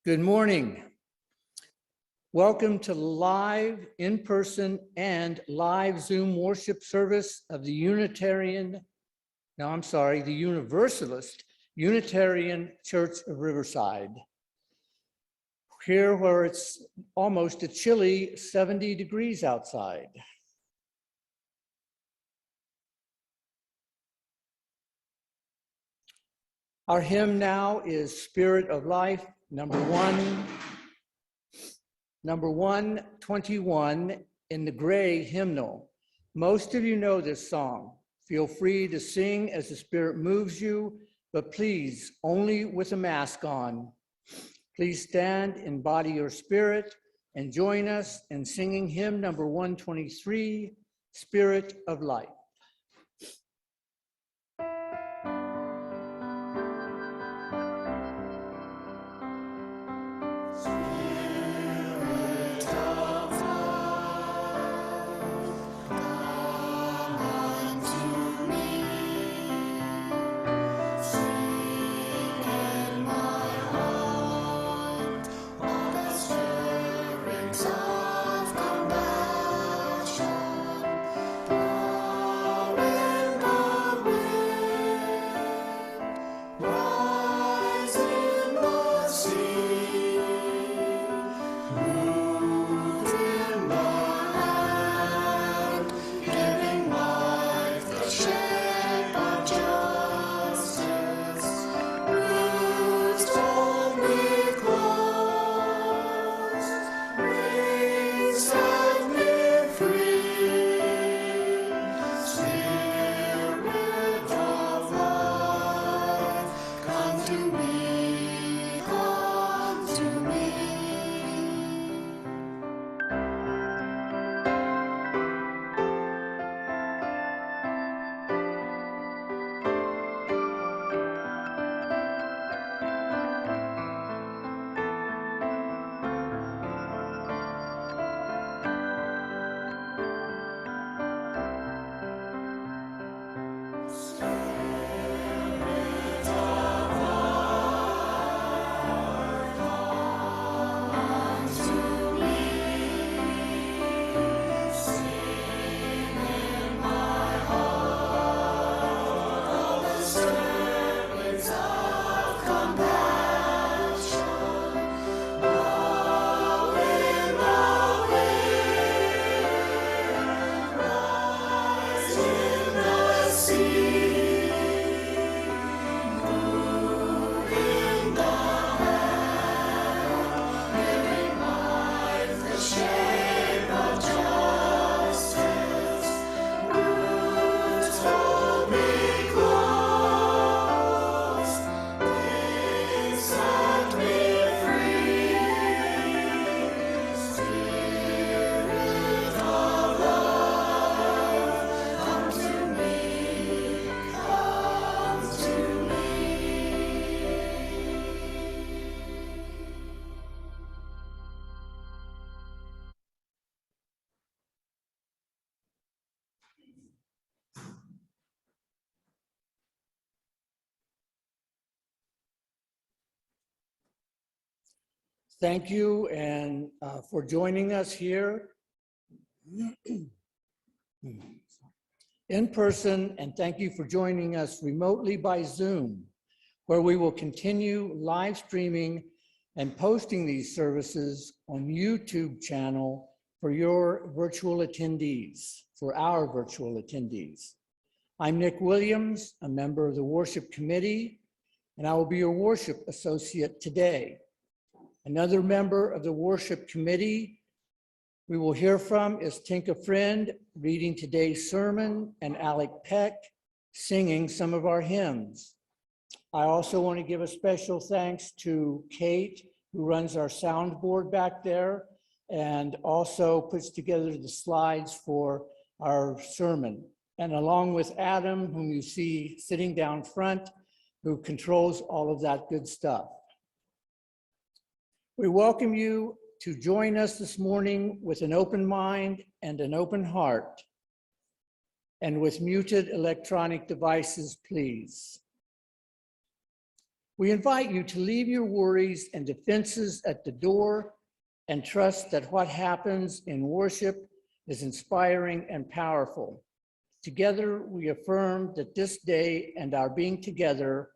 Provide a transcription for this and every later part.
Good morning. Welcome to live, in-person, and live Zoom worship service of the Universalist Unitarian Church of Riverside. Here where it's almost a chilly 70 degrees outside. Our hymn now is Spirit of Life, number 121 in the gray hymnal. Most of you know this song. Feel free to sing as the Spirit moves you, but please, only with a mask on. Please stand, embody your spirit, and join us in singing hymn number 123, Spirit of Life. Thank you and for joining us here in person, and thank you for joining us remotely by Zoom, where we will continue live streaming and posting these services on YouTube channel for your virtual attendees, for our virtual attendees. I'm Nick Williams, a member of the worship committee, and I will be your worship associate today. Another member of the worship committee we will hear from is Tinka reading today's sermon, and Alec Peck singing some of our hymns. I also want to give a special thanks to Kate, who runs our soundboard back there and also puts together the slides for our sermon. And along with Adam, whom you see sitting down front, who controls all of that good stuff. We welcome you to join us this morning with an open mind and an open heart, and with muted electronic devices, please. We invite you to leave your worries and defenses at the door and trust that what happens in worship is inspiring and powerful. Together, we affirm that this day and our being together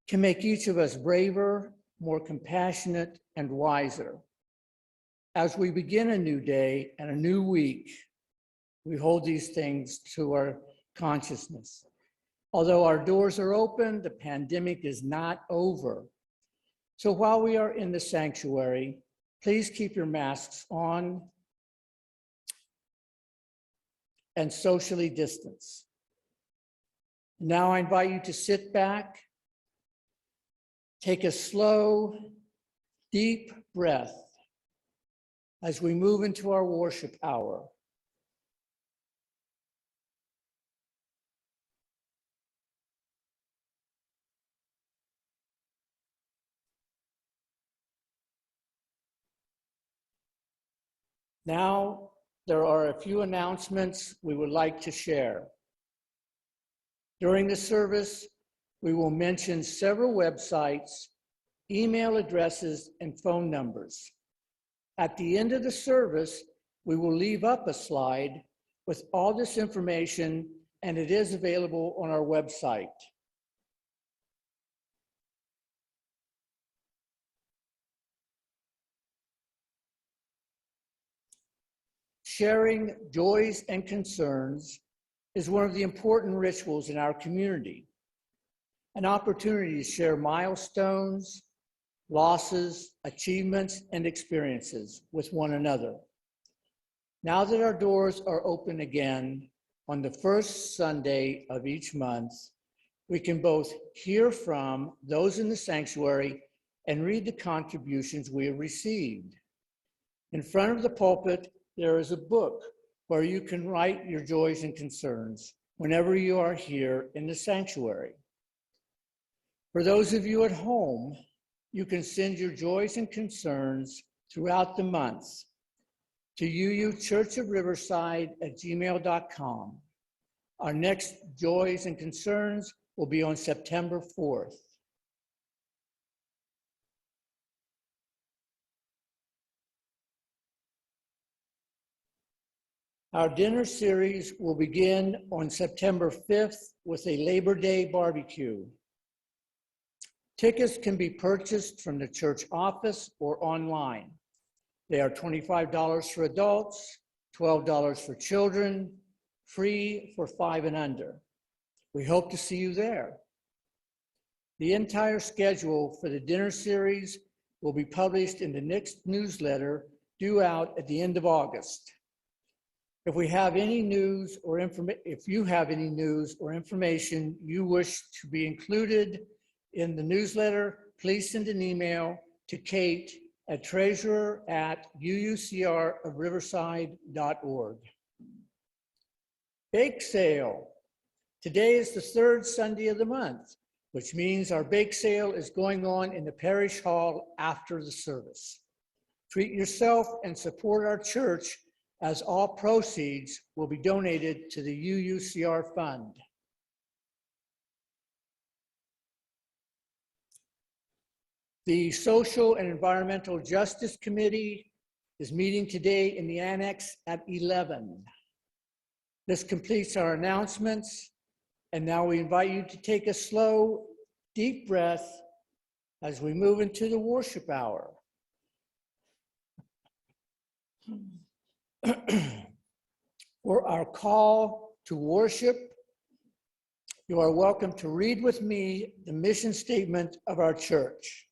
can make each of us braver, more compassionate, and wiser. As we begin a new day and a new week, we hold these things to our consciousness. Although our doors are open, the pandemic is not over. So while we are in the sanctuary, please keep your masks on and socially distance. Now I invite you to sit back, take a slow, deep breath as we move into our worship hour. Now, there are a few announcements we would like to share. During the service, we will mention several websites, email addresses, and phone numbers. At the end of the service, we will leave up a slide with all this information, and it is available on our website. Sharing joys and concerns is one of the important rituals in our community. An opportunity to share milestones, losses, achievements, and experiences with one another. Now that our doors are open again on the first Sunday of each month, we can both hear from those in the sanctuary and read the contributions we have received. In front of the pulpit, there is a book where you can write your joys and concerns whenever you are here in the sanctuary. For those of you at home, you can send your joys and concerns throughout the month to uuchurchofriverside@gmail.com. Our next joys and concerns will be on September 4th. Our dinner series will begin on September 5th with a Labor Day barbecue. Tickets can be purchased from the church office or online. They are $25 for adults, $12 for children, free for 5 and under. We hope to see you there. The entire schedule for the dinner series will be published in the next newsletter due out at the end of August. If you have any news or information you wish to be included in the newsletter, please send an email to Kate at treasurer@uucrofriverside.org. Bake sale. Today is the third Sunday of the month, which means our bake sale is going on in the parish hall after the service. Treat yourself and support our church, as all proceeds will be donated to the UUCR fund. The Social and Environmental Justice Committee is meeting today in the annex at 11. This completes our announcements, and now we invite you to take a slow, deep breath as we move into the worship hour. For our call to worship, you are welcome to read with me the mission statement of our church.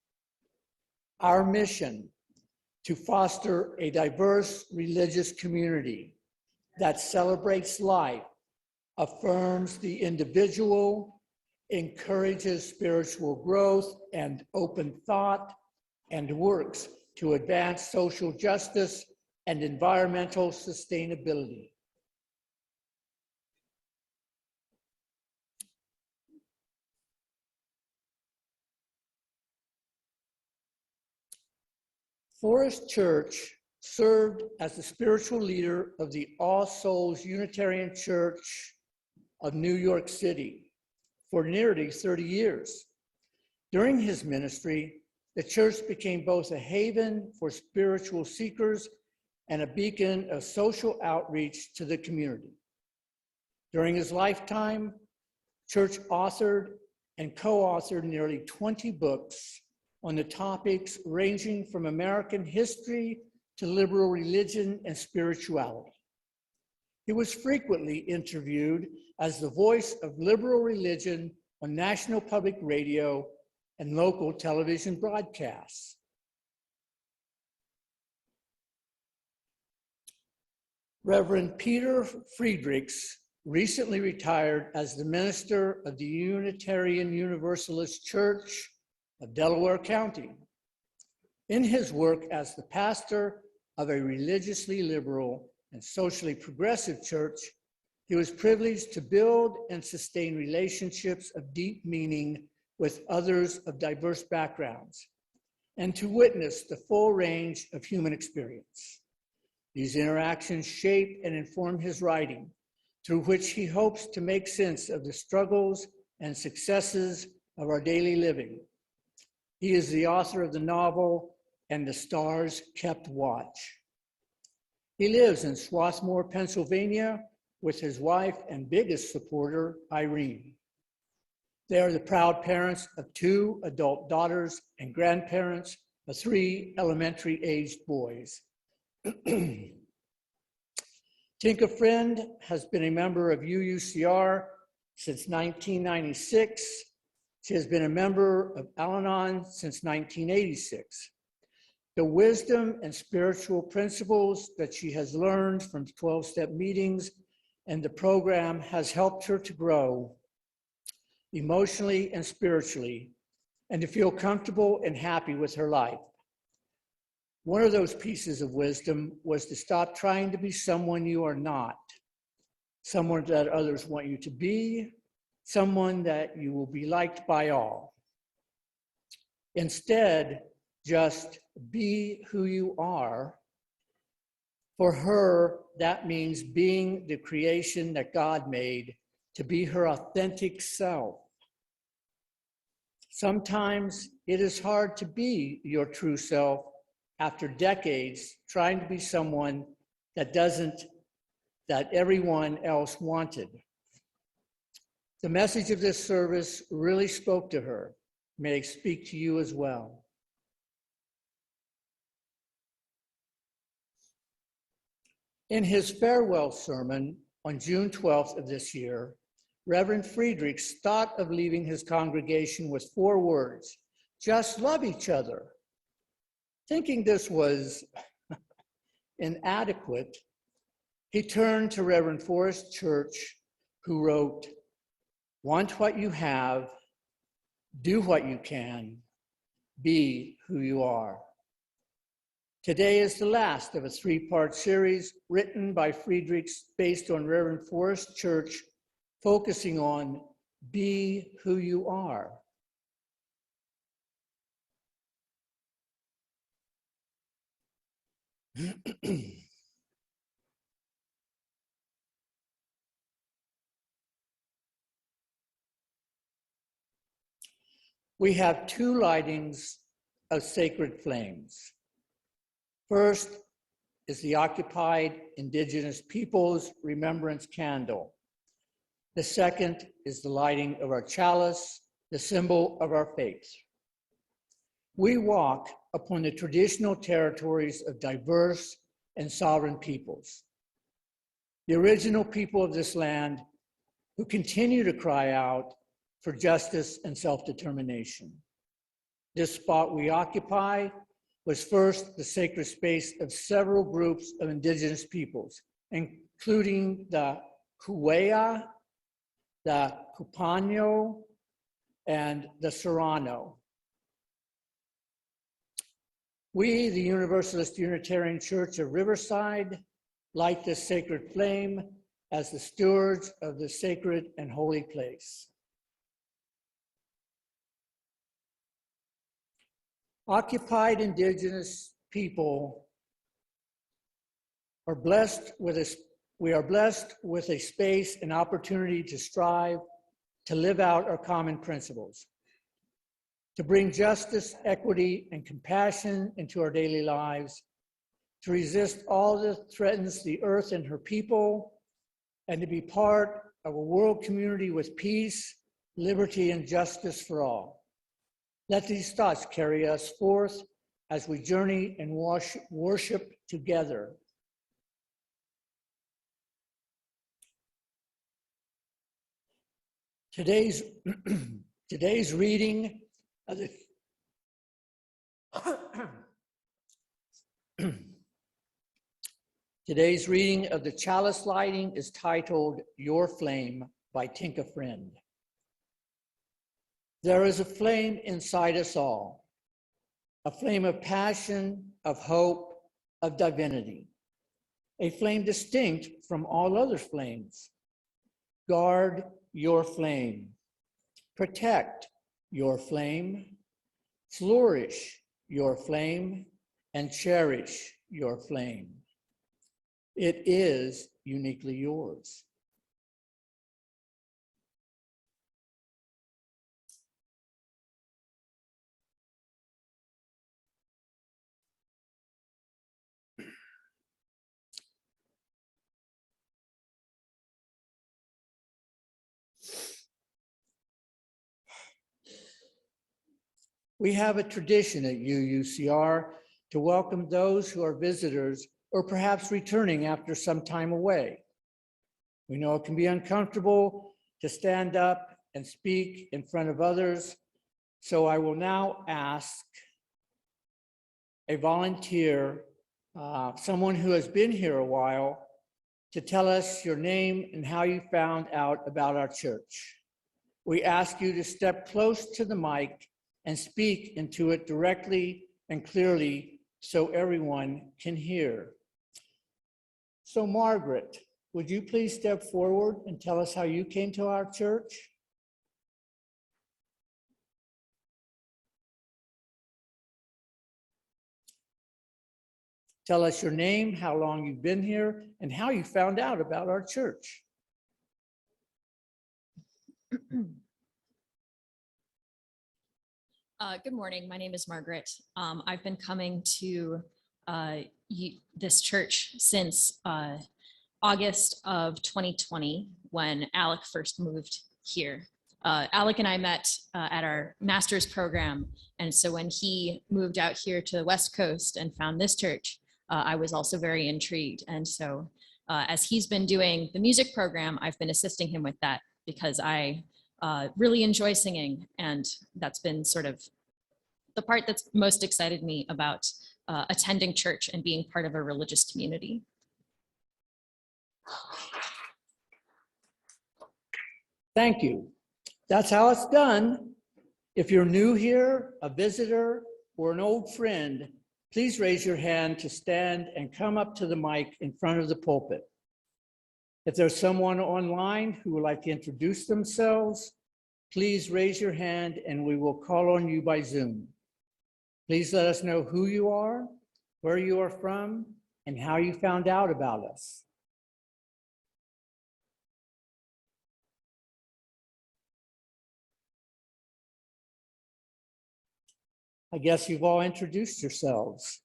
Our mission: to foster a diverse religious community that celebrates life, affirms the individual, encourages spiritual growth and open thought, and works to advance social justice and environmental sustainability. Forrest Church served as the spiritual leader of the All Souls Unitarian Church of New York City for nearly 30 years. During his ministry, the church became both a haven for spiritual seekers and a beacon of social outreach to the community. During his lifetime, church authored and co-authored nearly 20 books on the topics ranging from American history to liberal religion and spirituality. He was frequently interviewed as the voice of liberal religion on national public radio and local television broadcasts. Reverend Peter Friedrichs recently retired as the minister of the Unitarian Universalist Church of Delaware County. In his work as the pastor of a religiously liberal and socially progressive church, he was privileged to build and sustain relationships of deep meaning with others of diverse backgrounds, and to witness the full range of human experience. These interactions shape and inform his writing, through which he hopes to make sense of the struggles and successes of our daily living. He is the author of the novel, And the Stars Kept Watch. He lives in Swarthmore, Pennsylvania, with his wife and biggest supporter, Irene. They are the proud parents of 2 adult daughters and grandparents of 3 elementary-aged boys. Tinka Friend has been a member of UUCR since 1996. She has been a member of Al-Anon since 1986. The wisdom and spiritual principles that she has learned from 12-step meetings and the program has helped her to grow emotionally and spiritually, and to feel comfortable and happy with her life. One of those pieces of wisdom was to stop trying to be someone you are not, someone that others want you to be, someone that you will be liked by all. Instead, just be who you are. For her, that means being the creation that God made, to be her authentic self. Sometimes it is hard to be your true self after decades trying to be someone that everyone else wanted. The message of this service really spoke to her. May it speak to you as well. In his farewell sermon on June 12th of this year, Reverend Friedrichs thought of leaving his congregation with 4 words: just love each other. Thinking this was inadequate, he turned to Reverend Forrest Church, who wrote, "Want what you have, do what you can, be who you are." Today is the last of a 3-part series written by Friedrichs based on Reverend Forrest Church, focusing on be who you are. We have 2 lightings of sacred flames. First is the occupied Indigenous Peoples Remembrance Candle. The second is the lighting of our chalice, the symbol of our faith. We walk upon the traditional territories of diverse and sovereign peoples, the original people of this land who continue to cry out for justice and self-determination. This spot we occupy was first the sacred space of several groups of Indigenous peoples, including the Kuwea, the Kupano, and the Serrano. We, the Universalist Unitarian Church of Riverside, light this sacred flame as the stewards of the sacred and holy place. Occupied Indigenous people are blessed with a space and opportunity to strive to live out our common principles. to bring justice, equity, and compassion into our daily lives, to resist all that threatens the earth and her people, and to be part of a world community with peace, liberty, and justice for all. Let these thoughts carry us forth as we journey and worship together. Today's reading of the Today's reading of the chalice lighting is titled Your Flame by Tinka Friend. There is a flame inside us all, a flame of passion, of hope, of divinity, a flame distinct from all other flames. Guard your flame, protect your flame, flourish your flame, and cherish your flame. It is uniquely yours. We have a tradition at UUCR to welcome those who are visitors or perhaps returning after some time away. We know it can be uncomfortable to stand up and speak in front of others, so I will now ask a volunteer, someone who has been here a while, to tell us your name and how you found out about our church. We ask you to step close to the mic and speak into it directly and clearly so everyone can hear. So Margaret, would you please step forward and tell us how you came to our church? Tell us your name, how long you've been here, and how you found out about our church. Good morning. My name is Margaret. I've been coming to this church since August of 2020 when Alec first moved here. Alec and I met at our master's program. And so when he moved out here to the West Coast and found this church, I was also very intrigued. And so as he's been doing the music program, I've been assisting him with that because I really enjoy singing. And that's been sort of the part that's most excited me about attending church and being part of a religious community. Thank you. That's how it's done. If you're new here, a visitor, or an old friend, please raise your hand to stand and come up to the mic in front of the pulpit. If there's someone online who would like to introduce themselves, please raise your hand and we will call on you by Zoom. Please let us know who you are, where you are from, and how you found out about us. I guess you've all introduced yourselves.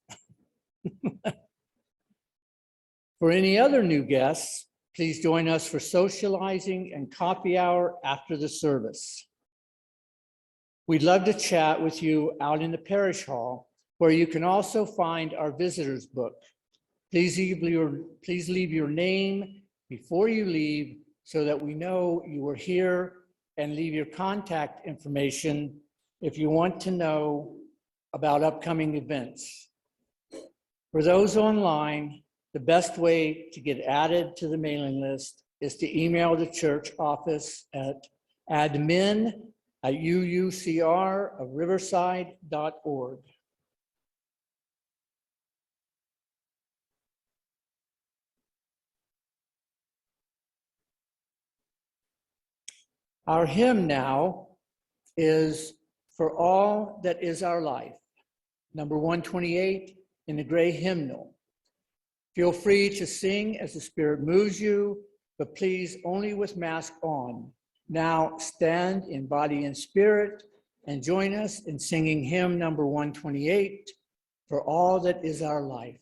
For any other new guests, please join us for socializing and coffee hour after the service. We'd love to chat with you out in the parish hall, where you can also find our visitors book. Please leave your name before you leave so that we know you were here, and leave your contact information if you want to know about upcoming events. For those online, the best way to get added to the mailing list is to email the church office at admin@uucrofriverside.org. Our hymn now is For All That Is Our Life, number 128 in the gray hymnal. Feel free to sing as the Spirit moves you, but please only with mask on. Now stand in body and spirit and join us in singing hymn number 128, For All That Is Our Life.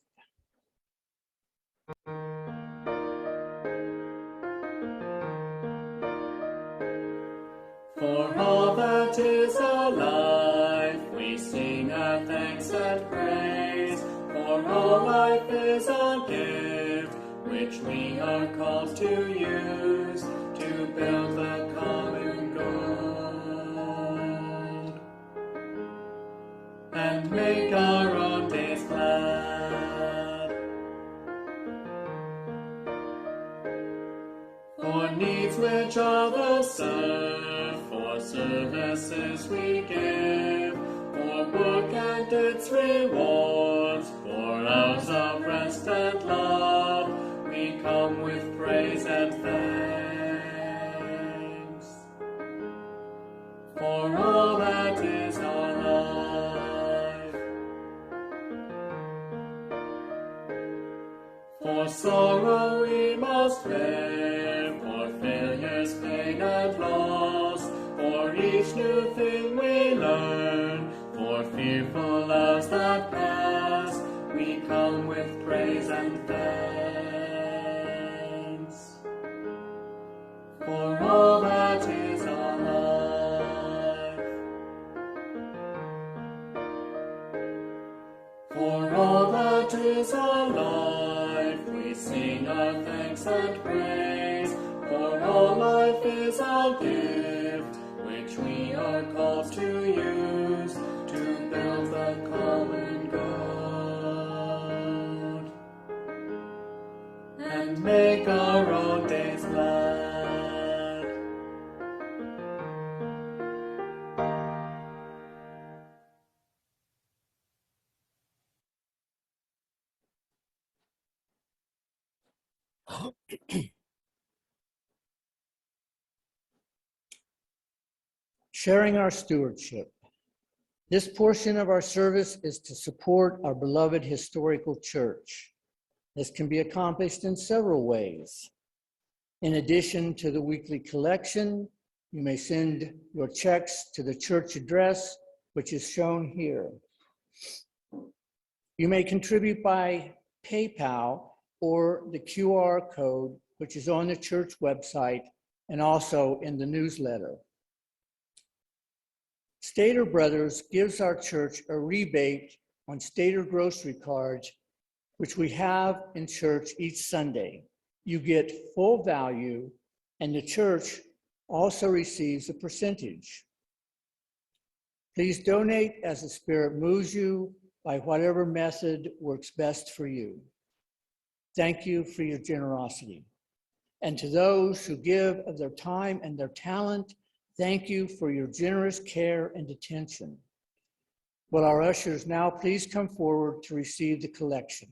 For all that is our life, we sing our thanks and praise. For all life is a gift, which we are called to use, to build the common good, and make our own days glad. For needs which others serve, for services we give, for work and its rewards, for hours of rest and love, we come with praise and thanks. For all that is our life, for sorrow we must bear, for failures, pain and loss, for each new thing we learn, for fearful hours that pass, we come with praise and thanks. For all that is our life, for all that is our life, we sing our thanks and praise. For all life is our gift, which we are called to use, to build the common good, and make our own days glad. Sharing our stewardship. This portion of our service is to support our beloved historical church. This can be accomplished in several ways. In addition to the weekly collection, you may send your checks to the church address, which is shown here. You may contribute by PayPal or the QR code, which is on the church website and also in the newsletter. Stater Brothers gives our church a rebate on Stater grocery cards, which we have in church each Sunday. You get full value, and the church also receives a percentage. Please donate as the Spirit moves you by whatever method works best for you. Thank you for your generosity. And to those who give of their time and their talent, thank you for your generous care and attention. Will our ushers now please come forward to receive the collection?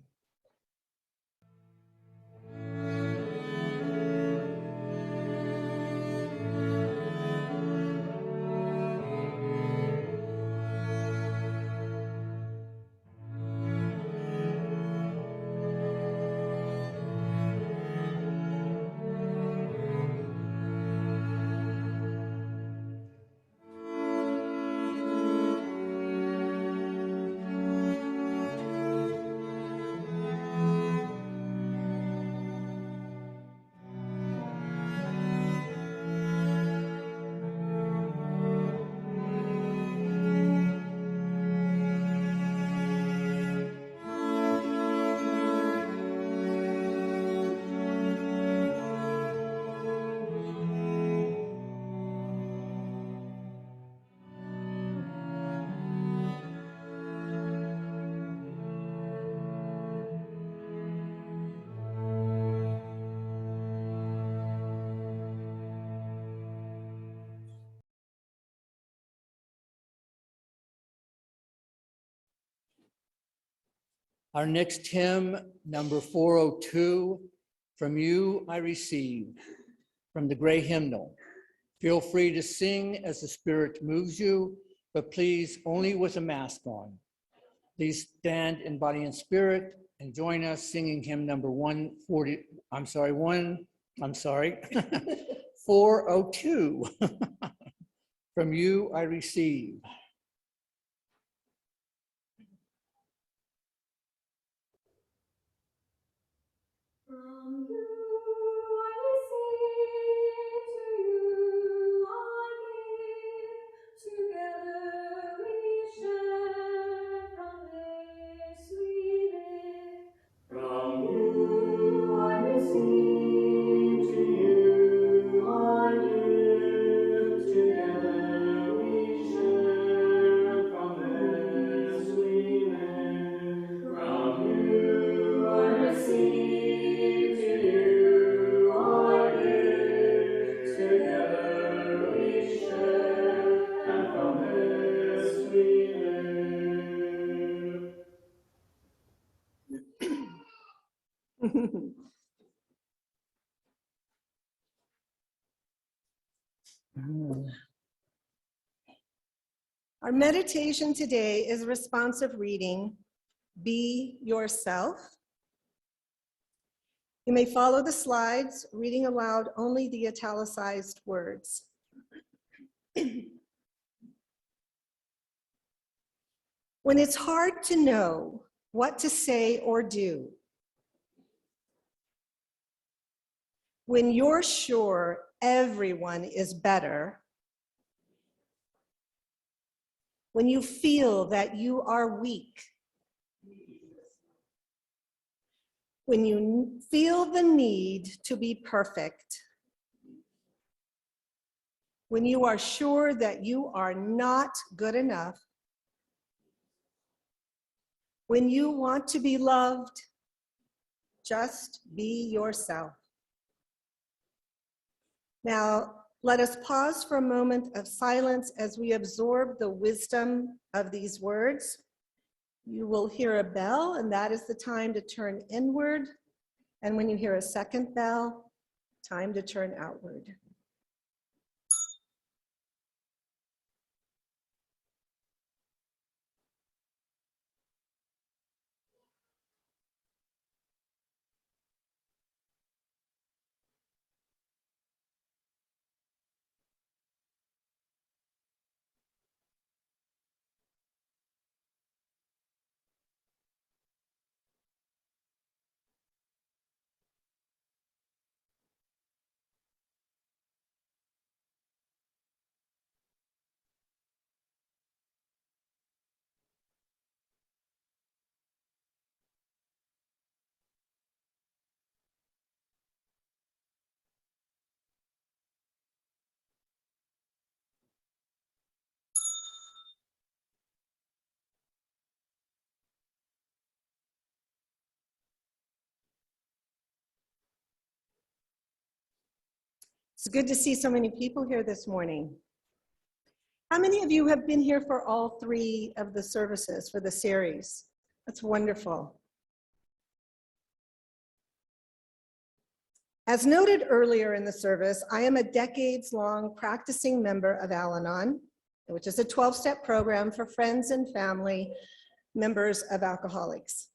Our next hymn, number 402, From You I Receive, from the Gray Hymnal. Feel free to sing as the Spirit moves you, but please only with a mask on. Please stand in body and spirit and join us singing hymn number 402. From you I receive. From you I receive, to you I give. Together we share, from this we live. From you I receive, to you I give. Together we share, from this we live. From you I receive, to you I give. Together we share, and from this we live. Our meditation today is responsive reading, Be Yourself. You may follow the slides, reading aloud only the italicized words. When it's hard to know what to say or do, when you're sure everyone is better, when you feel that you are weak, when you feel the need to be perfect, when you are sure that you are not good enough, when you want to be loved, just be yourself. Now, let us pause for a moment of silence as we absorb the wisdom of these words. You will hear a bell, and that is the time to turn inward. And when you hear a second bell, time to turn outward. It's good to see so many people here this morning. How many of you have been here for all three of the services for the series? That's wonderful. As noted earlier in the service, I am a decades-long practicing member of Al-Anon, which is a 12-step program for friends and family members of alcoholics.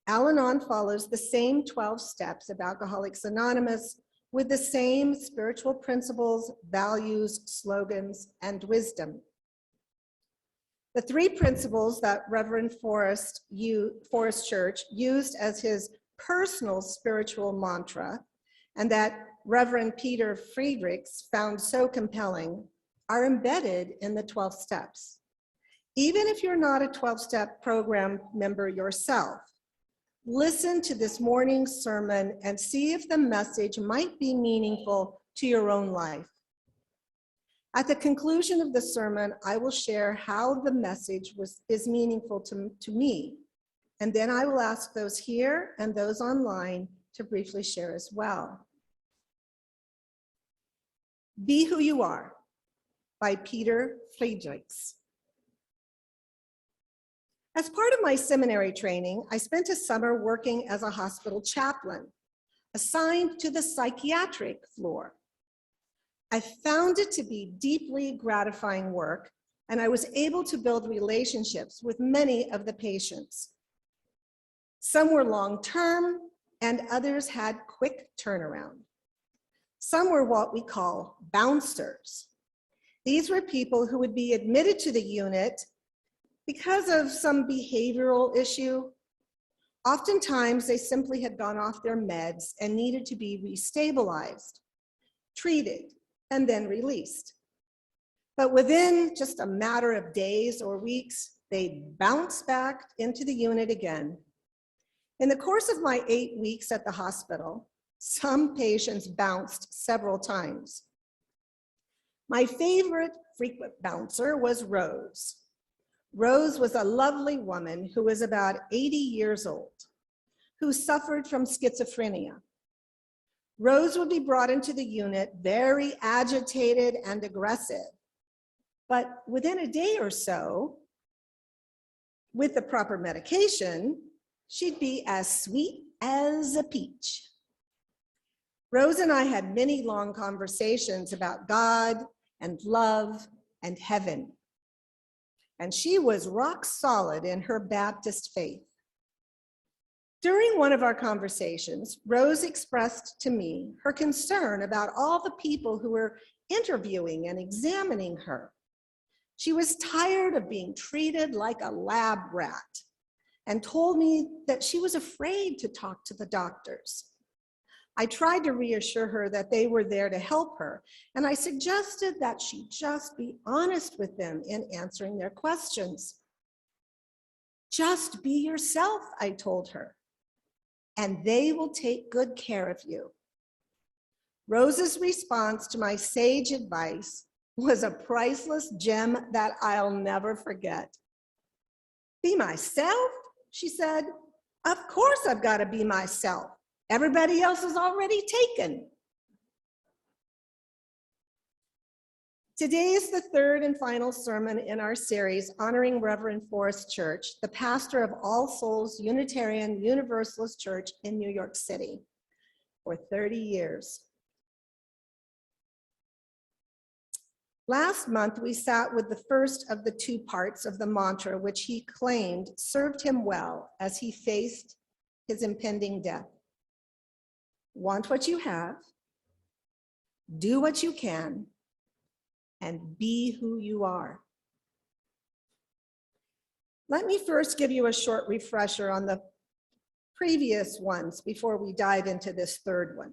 Al-Anon follows the same 12 steps of Alcoholics Anonymous with the same spiritual principles, values, slogans, and wisdom. The three principles that Reverend Forrest Church used as his personal spiritual mantra, and that Reverend Peter Friedrichs found so compelling, are embedded in the 12 steps. Even if you're not a 12-step program member yourself, listen to this morning's sermon and see if the message might be meaningful to your own life. At the conclusion of the sermon, I will share how the message is meaningful to me, and then I will ask those here and those online to briefly share as well. Be Who You Are by Peter Friedrichs. As part of my seminary training, I spent a summer working as a hospital chaplain, assigned to the psychiatric floor. I found it to be deeply gratifying work, and I was able to build relationships with many of the patients. Some were long-term, and others had quick turnaround. Some were what we call bouncers. These were people who would be admitted to the unit because of some behavioral issue. Oftentimes, they simply had gone off their meds and needed to be restabilized, treated, and then released. But within just a matter of days or weeks, they bounced back into the unit again. In the course of my 8 weeks at the hospital, some patients bounced several times. My favorite frequent bouncer was Rose. Rose was a lovely woman who was about 80 years old, who suffered from schizophrenia. Rose would be brought into the unit very agitated and aggressive, but within a day or so, with the proper medication, she'd be as sweet as a peach. Rose and I had many long conversations about God and love and heaven. And she was rock solid in her Baptist faith. During one of our conversations, Rose expressed to me her concern about all the people who were interviewing and examining her. She was tired of being treated like a lab rat and told me that she was afraid to talk to the doctors. I tried to reassure her that they were there to help her, and I suggested that she just be honest with them in answering their questions. Just be yourself, I told her, and they will take good care of you. Rose's response to my sage advice was a priceless gem that I'll never forget. Be myself, she said. Of course I've got to be myself. Everybody else is already taken. Today is the third and final sermon in our series honoring Reverend Forrest Church, the pastor of All Souls Unitarian Universalist Church in New York City for 30 years. Last month, we sat with the first of the two parts of the mantra, which he claimed served him well as he faced his impending death. Want what you have, do what you can, and be who you are. Let me first give you a short refresher on the previous ones before we dive into this third one.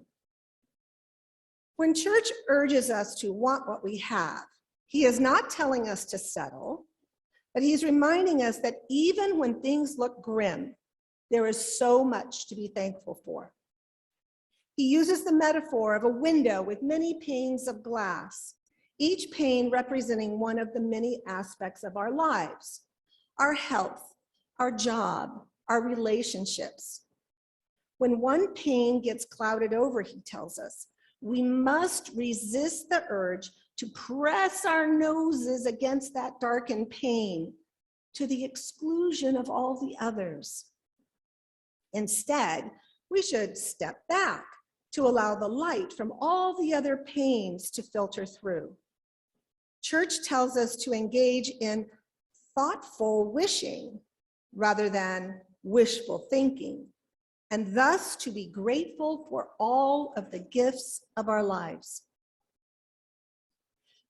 When Church urges us to want what we have, he is not telling us to settle, but he's reminding us that even when things look grim, there is so much to be thankful for. He uses the metaphor of a window with many panes of glass, each pane representing one of the many aspects of our lives: our health, our job, our relationships. When one pane gets clouded over, he tells us, we must resist the urge to press our noses against that darkened pane to the exclusion of all the others. Instead, we should step back to allow the light from all the other panes to filter through. Church tells us to engage in thoughtful wishing rather than wishful thinking, and thus to be grateful for all of the gifts of our lives.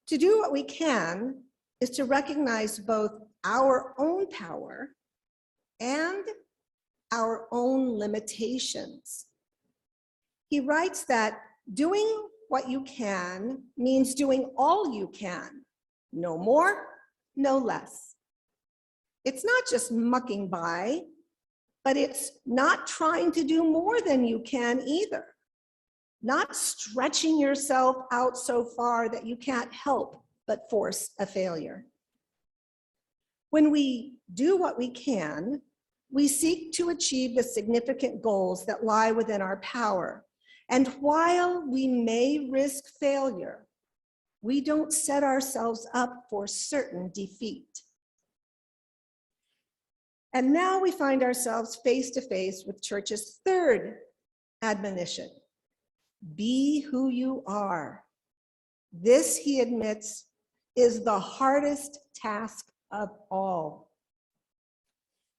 To do what we can is to recognize both our own power and our own limitations. He writes that doing what you can means doing all you can, no more, no less. It's not just mucking by, but it's not trying to do more than you can either. Not stretching yourself out so far that you can't help but force a failure. When we do what we can, we seek to achieve the significant goals that lie within our power. And while we may risk failure, we don't set ourselves up for certain defeat. And now we find ourselves face to face with Church's third admonition: be who you are. This, he admits, is the hardest task of all.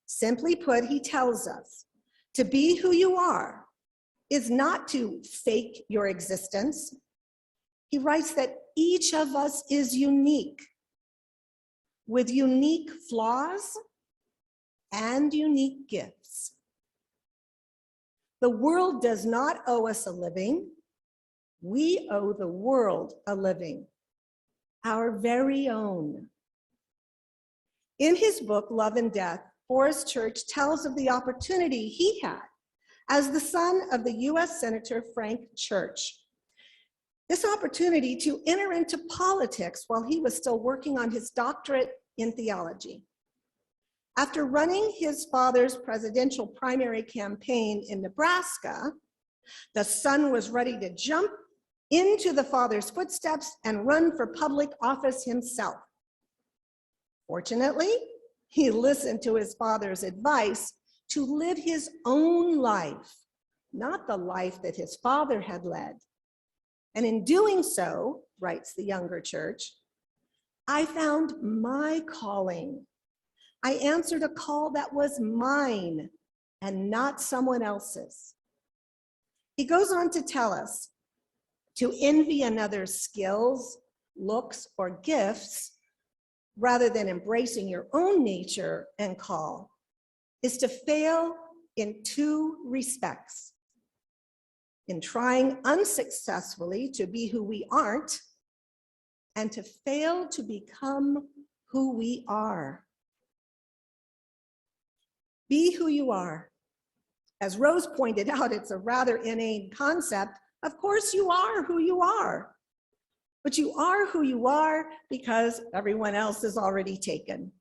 Simply put, he tells us, to be who you are is not to fake your existence. he writes that each of us is unique, with unique flaws and unique gifts. The world does not owe us a living. We owe the world a living, our very own. In his book, Love and Death, Forrest Church tells of the opportunity he had as the son of the US Senator Frank Church. This opportunity to enter into politics while he was still working on his doctorate in theology. After running his father's presidential primary campaign in Nebraska, the son was ready to jump into the father's footsteps and run for public office himself. Fortunately, he listened to his father's advice to live his own life, not the life that his father had led. And in doing so, writes the younger Church, I found my calling. I answered a call that was mine and not someone else's. He goes on to tell us to envy another's skills, looks, or gifts, rather than embracing your own nature and call, is to fail in two respects: in trying unsuccessfully to be who we aren't, and to fail to become who we are. Be who you are. As Rose pointed out, it's a rather inane concept. Of course you are who you are, but you are who you are because everyone else is already taken.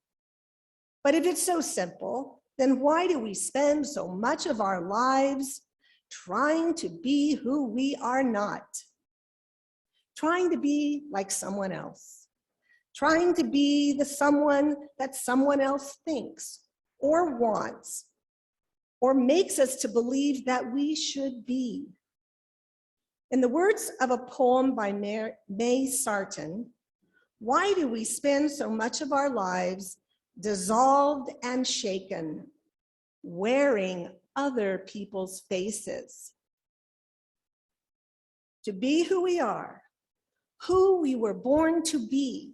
But if it's so simple, then why do we spend so much of our lives trying to be who we are not? Trying to be like someone else, trying to be the someone that someone else thinks or wants, or makes us to believe that we should be. In the words of a poem by May Sarton, why do we spend so much of our lives dissolved and shaken, wearing other people's faces? To be who we are, who we were born to be,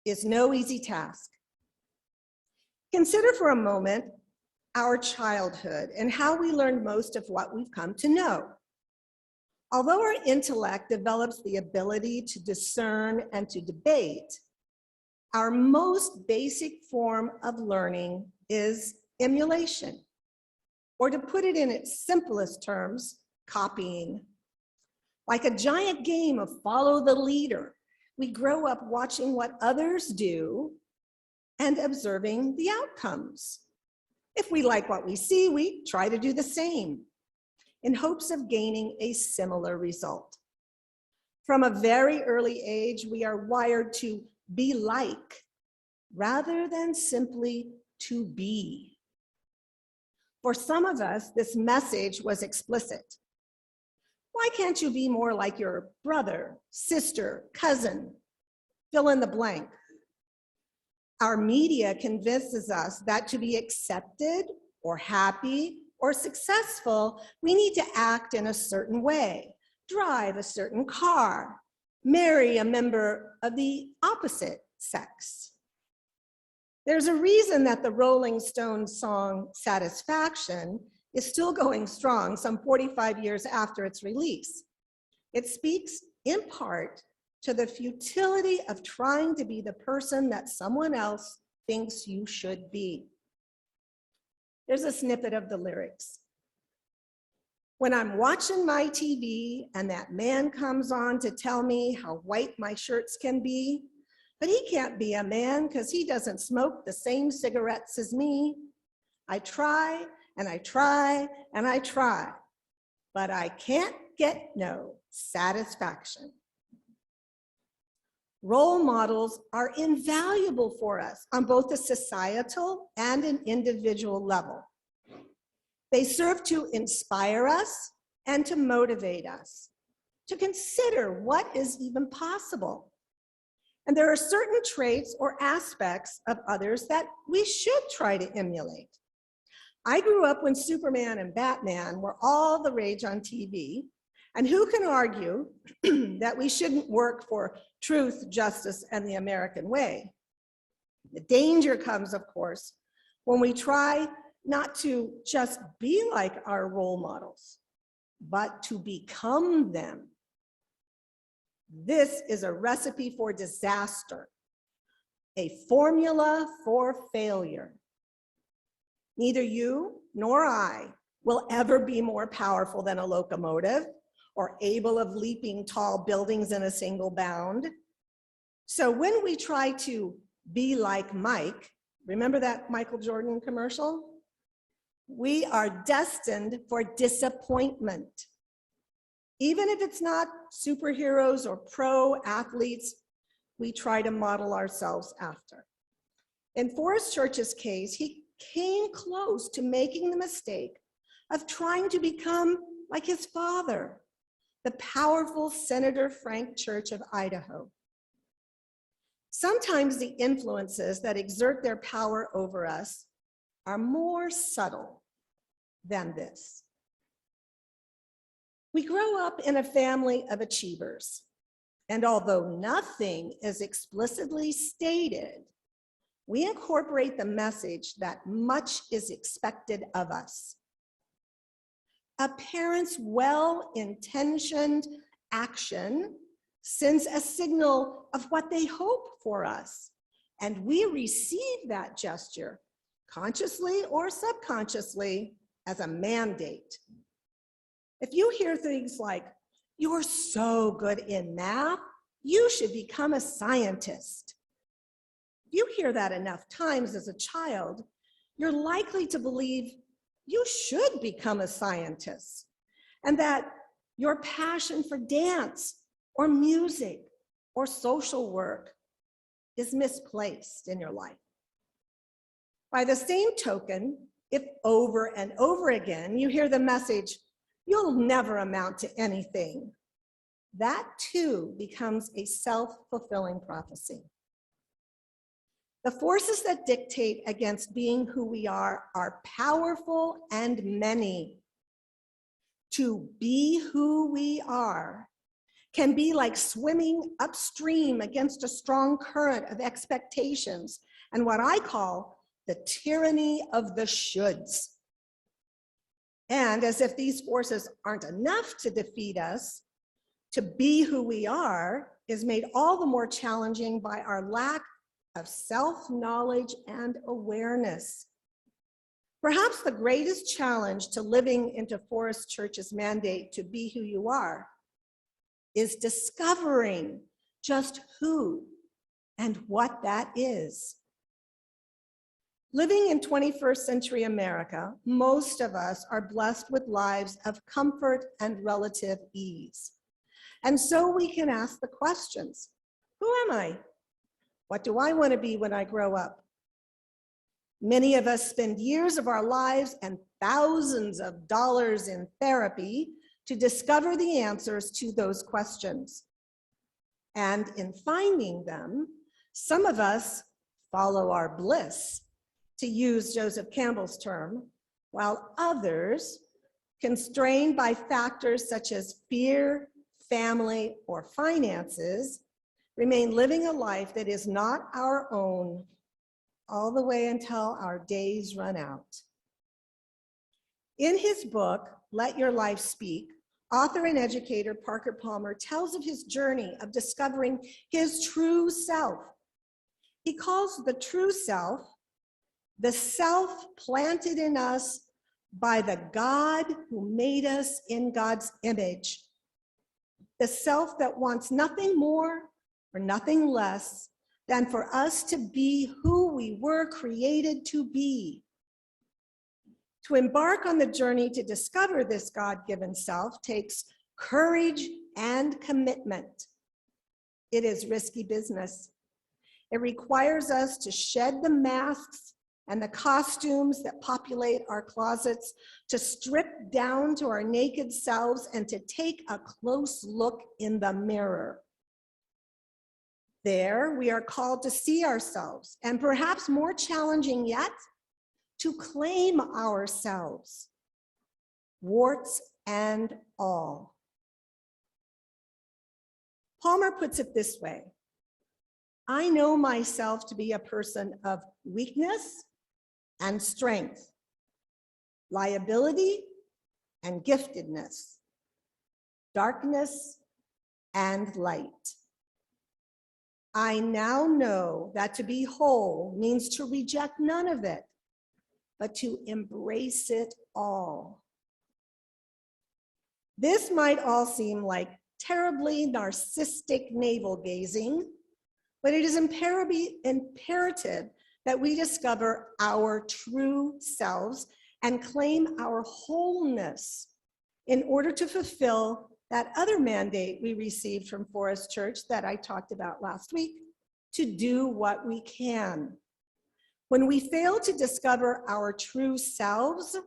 is no easy task. Consider for a moment our childhood and how we learned most of what we've come to know. Although our intellect develops the ability to discern and to debate, our most basic form of learning is emulation, or to put it in its simplest terms, copying. Like a giant game of follow the leader, we grow up watching what others do and observing the outcomes. If we like what we see, we try to do the same in hopes of gaining a similar result. From a very early age, we are wired to be like rather than simply to be. For some of us, this message was explicit. Why can't you be more like your brother, sister, cousin? Fill in the blank. Our media convinces us that to be accepted or happy or successful, we need to act in a certain way, drive a certain car, marry a member of the opposite sex. There's a reason that the Rolling Stones song Satisfaction is still going strong some 45 years after its release. It speaks in part to the futility of trying to be the person that someone else thinks you should be. There's a snippet of the lyrics. When I'm watching my TV and that man comes on to tell me how white my shirts can be, but he can't be a man because he doesn't smoke the same cigarettes as me. I try and I try and I try, but I can't get no satisfaction. Role models are invaluable for us on both a societal and an individual level. They serve to inspire us and to motivate us, to consider what is even possible. And there are certain traits or aspects of others that we should try to emulate. I grew up when Superman and Batman were all the rage on TV, And who can argue that we shouldn't work for truth, justice, and the American way? The danger comes, of course, when we try not to just be like our role models, but to become them. This is a recipe for disaster, a formula for failure. Neither you nor I will ever be more powerful than a locomotive or able of leaping tall buildings in a single bound. So when we try to be like Mike, remember that Michael Jordan commercial? We are destined for disappointment. Even if it's not superheroes or pro athletes, we try to model ourselves after. In Forrest Church's case, he came close to making the mistake of trying to become like his father, the powerful Senator Frank Church of Idaho. Sometimes the influences that exert their power over us are more subtle than this. We grow up in a family of achievers, and although nothing is explicitly stated, we incorporate the message that much is expected of us. A parent's well-intentioned action sends a signal of what they hope for us, and we receive that gesture, consciously or subconsciously, as a mandate. If you hear things like, "You're so good in math, you should become a scientist," if you hear that enough times as a child, you're likely to believe you should become a scientist, and that your passion for dance or music or social work is misplaced in your life. By the same token, if over and over again you hear the message, "You'll never amount to anything," that too becomes a self-fulfilling prophecy. The forces that dictate against being who we are powerful and many. To be who we are can be like swimming upstream against a strong current of expectations and what I call the tyranny of the shoulds. And as if these forces aren't enough to defeat us, to be who we are is made all the more challenging by our lack of self-knowledge and awareness. Perhaps the greatest challenge to living into Forrest Church's mandate to be who you are is discovering just who and what that is. Living in 21st century America, most of us are blessed with lives of comfort and relative ease. And so we can ask the questions, who am I? What do I want to be when I grow up? Many of us spend years of our lives and thousands of dollars in therapy to discover the answers to those questions. And in finding them, some of us follow our bliss, to use Joseph Campbell's term, while others, constrained by factors such as fear, family, or finances, remain living a life that is not our own, all the way until our days run out. In his book, Let Your Life Speak, author and educator Parker Palmer tells of his journey of discovering his true self. He calls the true self the self planted in us by the God who made us in God's image. The self that wants nothing more or nothing less than for us to be who we were created to be. To embark on the journey to discover this God-given self takes courage and commitment. It is risky business. It requires us to shed the masks and the costumes that populate our closets, to strip down to our naked selves and to take a close look in the mirror. There, we are called to see ourselves, and perhaps more challenging yet, to claim ourselves, warts and all. Palmer puts it this way: I know myself to be a person of weakness and strength, liability and giftedness, darkness and light. I now know that to be whole means to reject none of it, but to embrace it all. This might all seem like terribly narcissistic navel gazing, but it is imperative that we discover our true selves and claim our wholeness in order to fulfill that other mandate we received from Forrest Church that I talked about last week, to do what we can. When we fail to discover our true selves,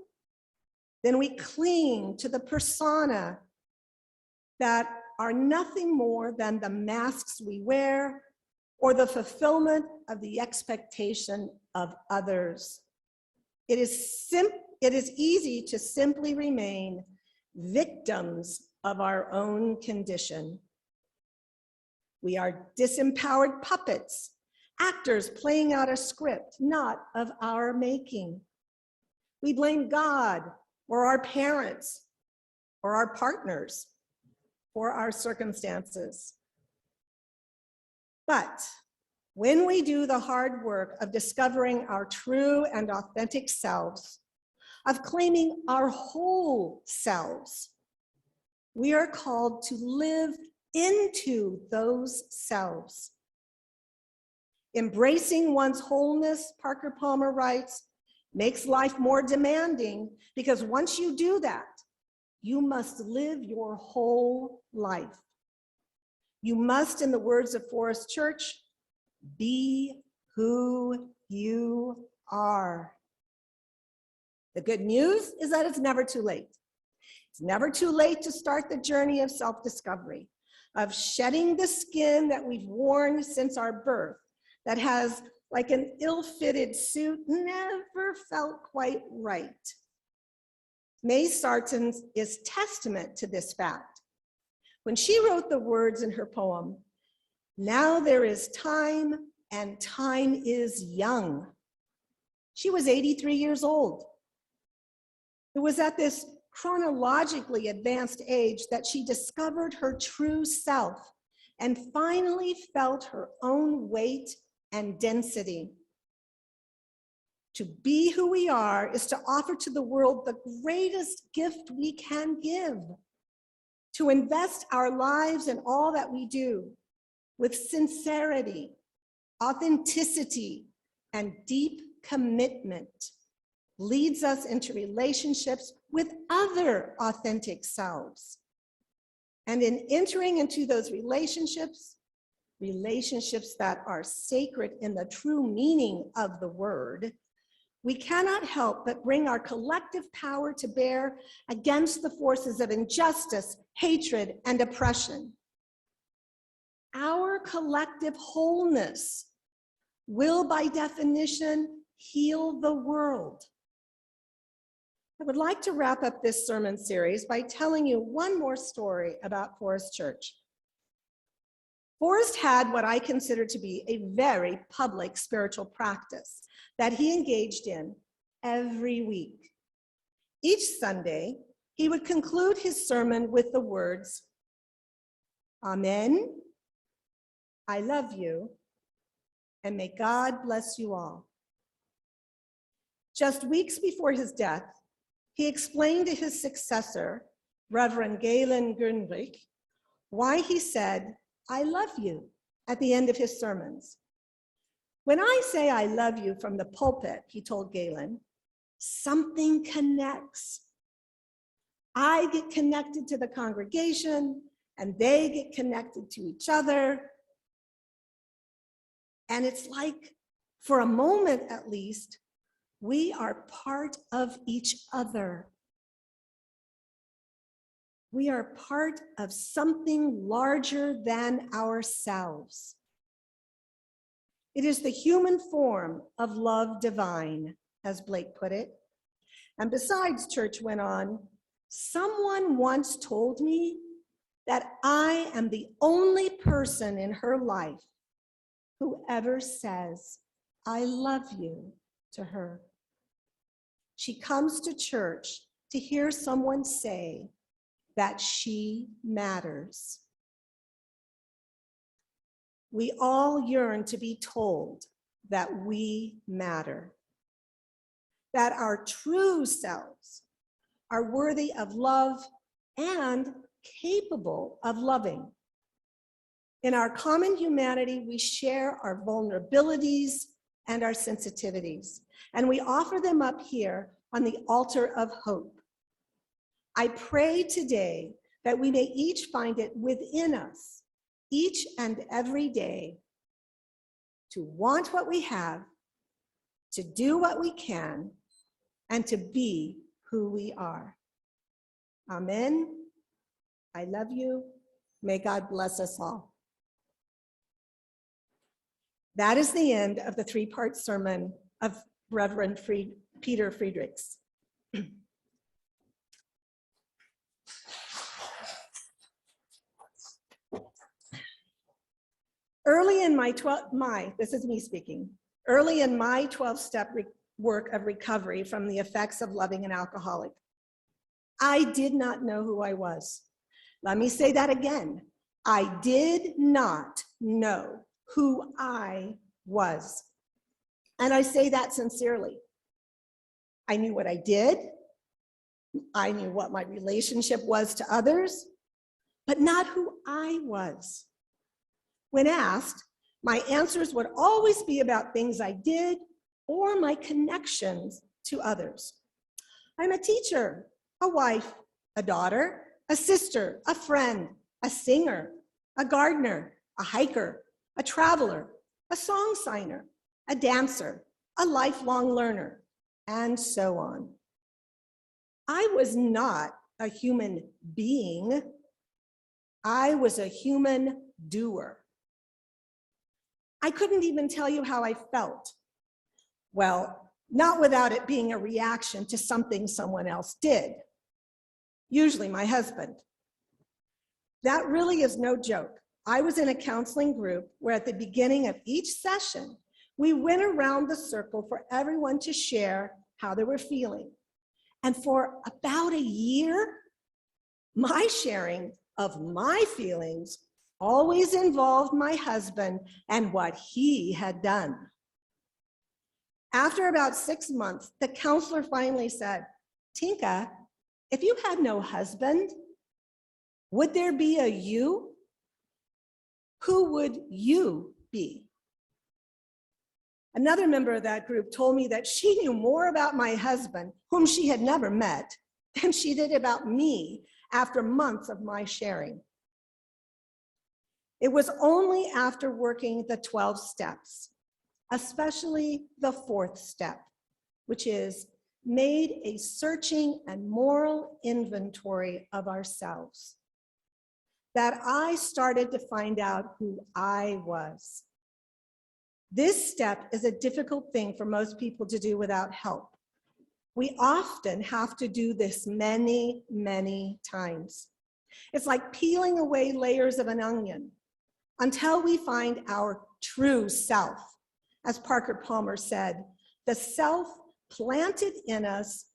then we cling to the persona that are nothing more than the masks we wear or the fulfillment of the expectation of others. It is easy to simply remain victims of our own condition. We are disempowered puppets, actors playing out a script not of our making. We blame God or our parents or our partners for our circumstances. But when we do the hard work of discovering our true and authentic selves, of claiming our whole selves, we are called to live into those selves. Embracing one's wholeness, Parker Palmer writes, makes life more demanding, because once you do that, you must live your whole life. You must, in the words of Forrest Church, be who you are. The good news is that it's never too late. It's never too late to start the journey of self-discovery, of shedding the skin that we've worn since our birth, that has, like an ill-fitted suit, never felt quite right. May Sarton is testament to this fact. When she wrote the words in her poem, "Now there is time and time is young," she was 83 years old. It was at this chronologically advanced age that she discovered her true self and finally felt her own weight and density. To be who we are is to offer to the world the greatest gift we can give, to invest our lives in all that we do with sincerity, authenticity, and deep commitment leads us into relationships with other authentic selves. And in entering into those relationships that are sacred in the true meaning of the word, we cannot help but bring our collective power to bear against the forces of injustice, hatred, and oppression. Our collective wholeness will, by definition, heal the world. I would like to wrap up this sermon series by telling you one more story about Forrest Church. Forrest had what I consider to be a very public spiritual practice that he engaged in every week. Each Sunday, he would conclude his sermon with the words, "Amen, I love you, and may God bless you all." Just weeks before his death, he explained to his successor, Reverend Galen Friedrichs, why he said, "I love you," at the end of his sermons. "When I say I love you from the pulpit," he told Galen, "something connects. I get connected to the congregation, and they get connected to each other. And it's like, for a moment at least, we are part of each other. We are part of something larger than ourselves. It is the human form of love divine," as Blake put it. And besides, Church went on, "someone once told me that I am the only person in her life who ever says, I love you to her. She comes to church to hear someone say that she matters. We all yearn to be told that we matter, that our true selves are worthy of love and capable of loving. In our common humanity, we share our vulnerabilities and our sensitivities, and we offer them up here on the altar of hope. I pray today that we may each find it within us, each and every day, to want what we have, to do what we can, and to be who we are. Amen. I love you. May God bless us all. That is the end of the three-part sermon of Reverend Peter Friedrichs. Early in this is me speaking. Early in my 12-step work of recovery from the effects of loving an alcoholic, I did not know who I was. Let me say that again. I did not know who I was. And I say that sincerely. I knew what I did. I knew what my relationship was to others, but not who I was. When asked, my answers would always be about things I did or my connections to others. I'm a teacher, a wife, a daughter, a sister, a friend, a singer, a gardener, a hiker, a traveler, a song signer, a dancer, a lifelong learner, and so on. I was not a human being. I was a human doer. I couldn't even tell you how I felt. Well, not without it being a reaction to something someone else did, usually my husband. That really is no joke. I was in a counseling group where at the beginning of each session, we went around the circle for everyone to share how they were feeling. And for about a year, my sharing of my feelings always involved my husband and what he had done. After about 6 months, the counselor finally said, Tinka, if you had no husband, would there be a you? Who would you be? Another member of that group told me that she knew more about my husband, whom she had never met, than she did about me after months of my sharing. It was only after working the 12 steps, especially the 4th step, which is made a searching and moral inventory of ourselves, that I started to find out who I was. This step is a difficult thing for most people to do without help. We often have to do this many, many times. It's like peeling away layers of an onion until we find our true self. As Parker Palmer said, the self planted in us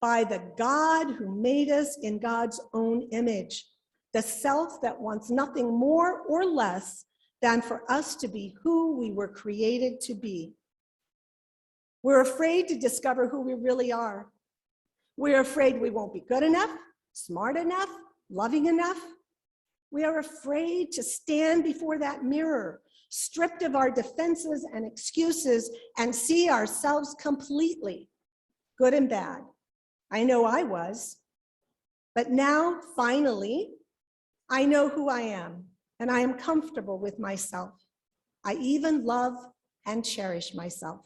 by the God who made us in God's own image, the self that wants nothing more or less than for us to be who we were created to be. We're afraid to discover who we really are. We're afraid we won't be good enough, smart enough, loving enough. We are afraid to stand before that mirror, stripped of our defenses and excuses, and see ourselves completely, good and bad. I know I was. But now, finally, I know who I am, and I am comfortable with myself. I even love and cherish myself.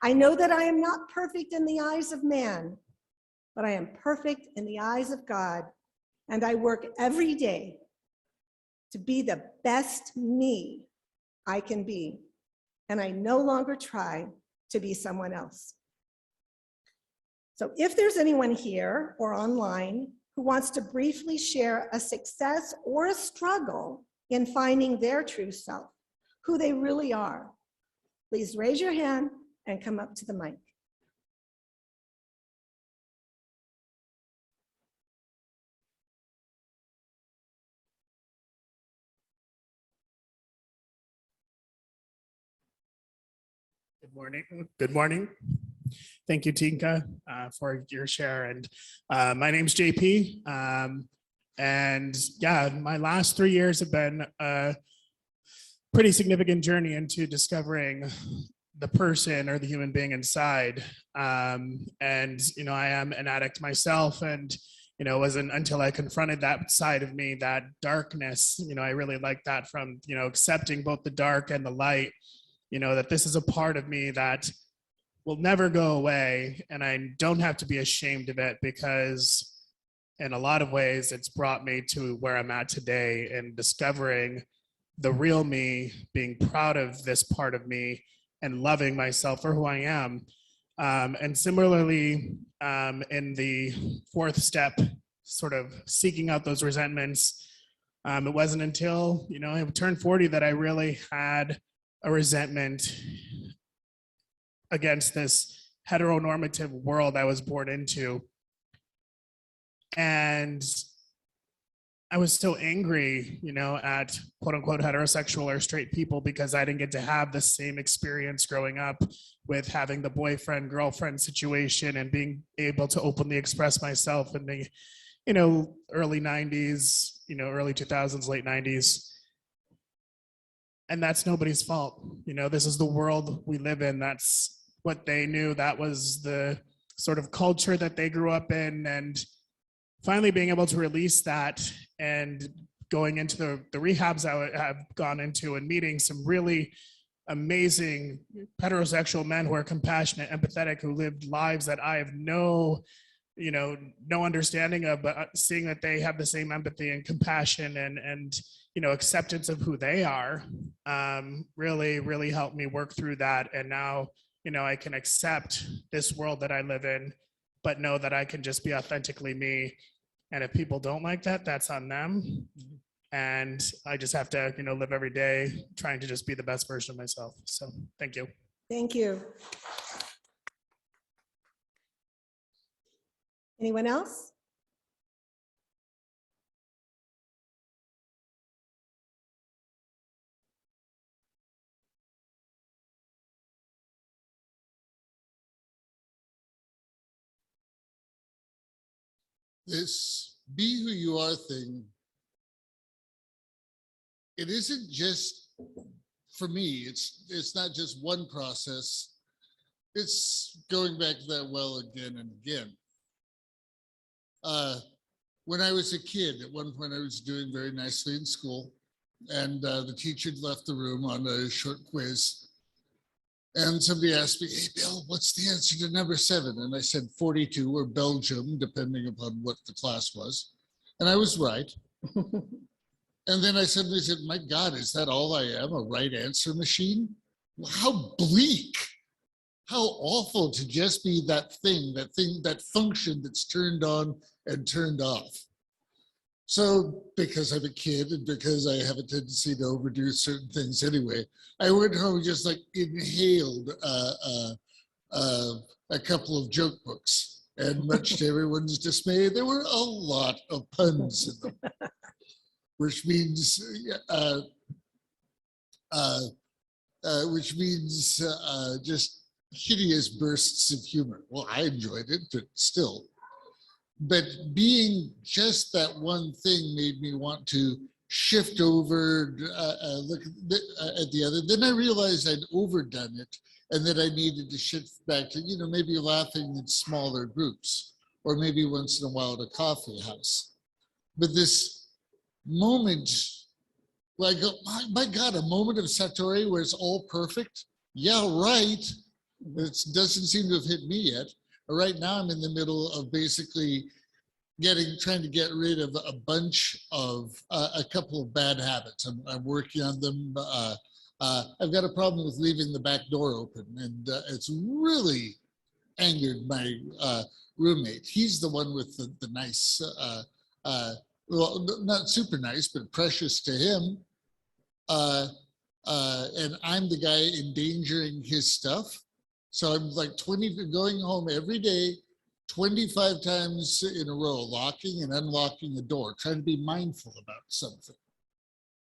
I know that I am not perfect in the eyes of man, but I am perfect in the eyes of God, and I work every day to be the best me I can be, and I no longer try to be someone else. So if there's anyone here or online who wants to briefly share a success or a struggle in finding their true self, who they really are. Please raise your hand and come up to the mic. Good morning. Good morning. Thank you, Tinka, for your share. And my name's JP. And yeah, my last 3 years have been a pretty significant journey into discovering the person or the human being inside. And, you know, I am an addict myself. And, you know, it wasn't until I confronted that side of me, that darkness, you know, I really like that from, you know, accepting both the dark and the light, you know, that this is a part of me that will never go away. And I don't have to be ashamed of it, because in a lot of ways, it's brought me to where I'm at today, and discovering the real me, being proud of this part of me, and loving myself for who I am. And similarly, in the fourth step, sort of seeking out those resentments, it wasn't until, you know, I turned 40 that I really had a resentment against this heteronormative world I was born into. And I was so angry, you know, at quote unquote heterosexual or straight people, because I didn't get to have the same experience growing up with having the boyfriend girlfriend situation and being able to openly express myself in the, you know, early 90s, you know, early 2000s, late 90s. And that's nobody's fault. You know, this is the world we live in. That's what they knew. That was the sort of culture that they grew up in. And finally being able to release that and going into the rehabs I have gone into and meeting some really amazing heterosexual men who are compassionate, empathetic, who lived lives that I have no understanding of, but seeing that they have the same empathy and compassion and you know, acceptance of who they are, really helped me work through that. And now, you know, I can accept this world that I live in, but know that I can just be authentically me. And if people don't like that, that's on them. And I just have to, you know, live every day trying to just be the best version of myself. So thank you. Thank you. Anyone else? This be who you are thing, it isn't just for me, it's not just one process, it's going back to that well again and again. When I was a kid, at one point I was doing very nicely in school, and the teacher had left the room on a short quiz. And somebody asked me, "Hey, Bill, what's the answer to number 7?" And I said 42, or Belgium, depending upon what the class was. And I was right. And then I suddenly said, "My God, is that all I am, a right answer machine?" How bleak, how awful to just be that thing, that function that's turned on and turned off. So because I'm a kid and because I have a tendency to overdo certain things anyway, I went home and just like inhaled a couple of joke books. And much to everyone's dismay, there were a lot of puns in them, which means just hideous bursts of humor. Well, I enjoyed it, but still. But being just that one thing made me want to shift over, look at the other. Then I realized I'd overdone it, and that I needed to shift back to, you know, maybe laughing in smaller groups, or maybe once in a while at a coffee house. But this moment, where I go, my God, a moment of Satori where it's all perfect? Yeah, right. It doesn't seem to have hit me yet. Right now, I'm in the middle of basically trying to get rid of a couple of bad habits. I'm working on them. I've got a problem with leaving the back door open, and it's really angered my roommate. He's the one with the nice, well, not super nice, but precious to him. And I'm the guy endangering his stuff. So I'm like going home every day, 25 times in a row, locking and unlocking the door, trying to be mindful about something.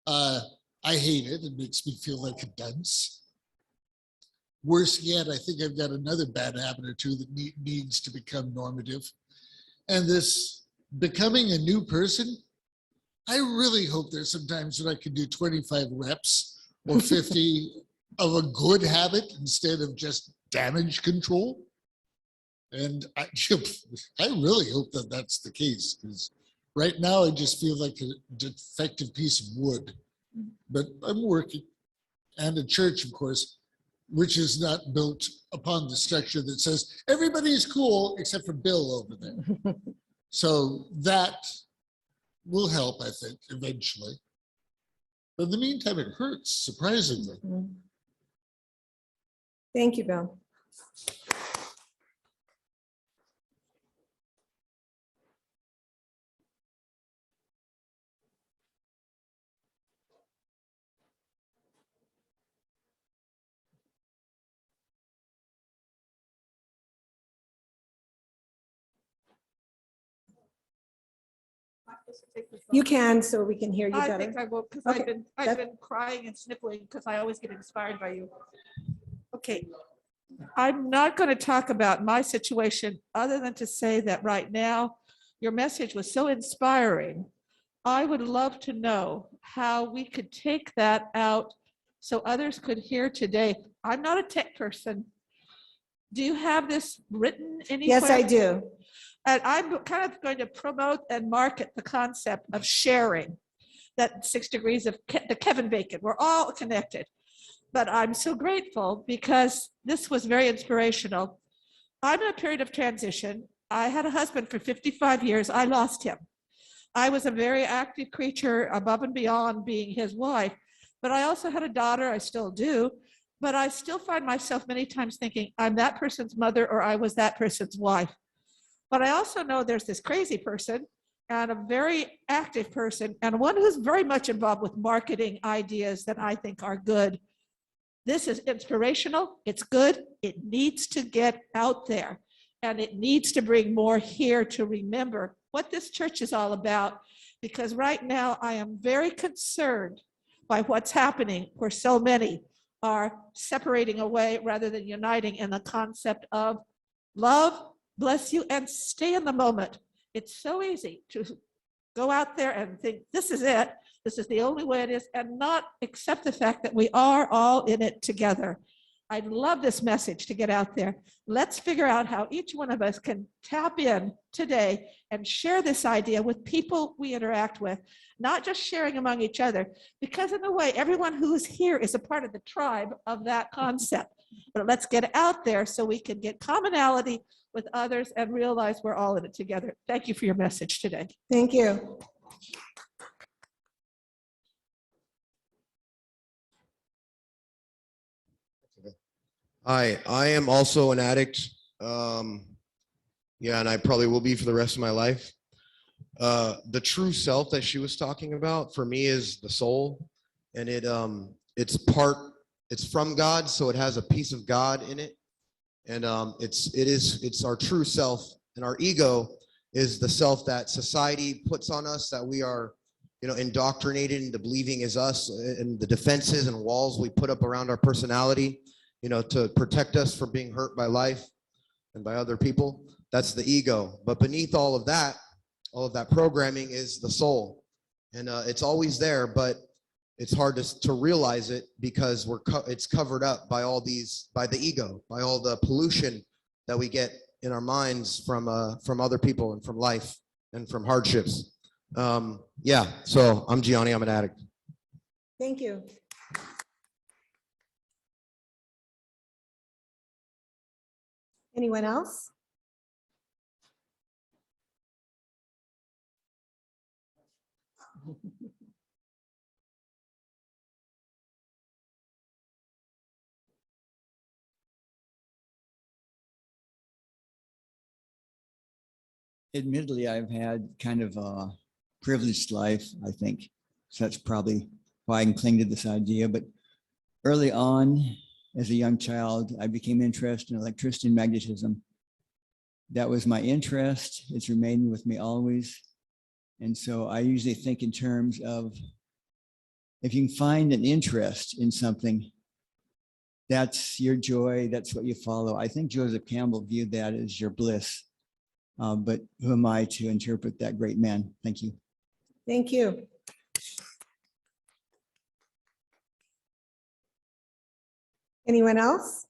I hate it. It makes me feel like a dunce. Worse yet, I think I've got another bad habit or two that needs to become normative. And this becoming a new person, I really hope there's some times when I can do 25 reps or 50 of a good habit instead of just damage control. And I really hope that that's the case, because right now I just feel like a defective piece of wood. But I'm working. And a church, of course, which is not built upon the structure that says everybody's cool except for Bill over there. So that will help, I think, eventually. But in the meantime, it hurts, surprisingly. Thank you, Bill. You can, so we can hear you I better. think I will, because Okay, I've been crying and sniffling because I always get inspired by you. Okay, I'm not going to talk about my situation other than to say that right now, your message was so inspiring. I would love to know how we could take that out so others could hear today. I'm not a tech person. Do you have this written anywhere? Yes, I do. And I'm kind of going to promote and market the concept of sharing, that 6 degrees of the Kevin Bacon. We're all connected. But I'm so grateful because this was very inspirational. I'm in a period of transition. I had a husband for 55 years. I lost him. I was a very active creature above and beyond being his wife. But I also had a daughter. I still do. But I still find myself many times thinking I'm that person's mother or I was that person's wife. But I also know there's this crazy person and a very active person and one who's very much involved with marketing ideas that I think are good. This is inspirational. It's good. It needs to get out there and it needs to bring more here to remember what this church is all about. Because right now I am very concerned by what's happening where so many are separating away rather than uniting in the concept of love, bless you, and stay in the moment. It's so easy to go out there and think, this is it. This is the only way it is, and not accept the fact that we are all in it together. I'd love this message to get out there. Let's figure out how each one of us can tap in today and share this idea with people we interact with, not just sharing among each other, because in a way, everyone who's here is a part of the tribe of that concept. But let's get out there so we can get commonality with others and realize we're all in it together. Thank you for your message today. Thank you. Hi, I am also an addict. Yeah, and I probably will be for the rest of my life. The true self that she was talking about for me is the soul, and it's from God, so it has a piece of God in it, and it's our true self, and our ego is the self that society puts on us, that we are, indoctrinated into believing is us, and the defenses and walls we put up around our personality, to protect us from being hurt by life and by other people. That's the ego. But beneath all of that programming is the soul. And it's always there, but it's hard to realize it because it's covered up by by the ego, by all the pollution that we get in our minds from other people and from life and from hardships. Yeah, so I'm Gianni, I'm an addict. Thank you. Anyone else? admittedly, I've had kind of a privileged life, I think. So that's probably why I can cling to this idea. But early on, as a young child, I became interested in electricity and magnetism. That was my interest. It's remained with me always. And so I usually think in terms of, if you can find an interest in something, that's your joy, that's what you follow. I think Joseph Campbell viewed that as your bliss. But who am I to interpret that great man? Thank you. Thank you. Anyone else?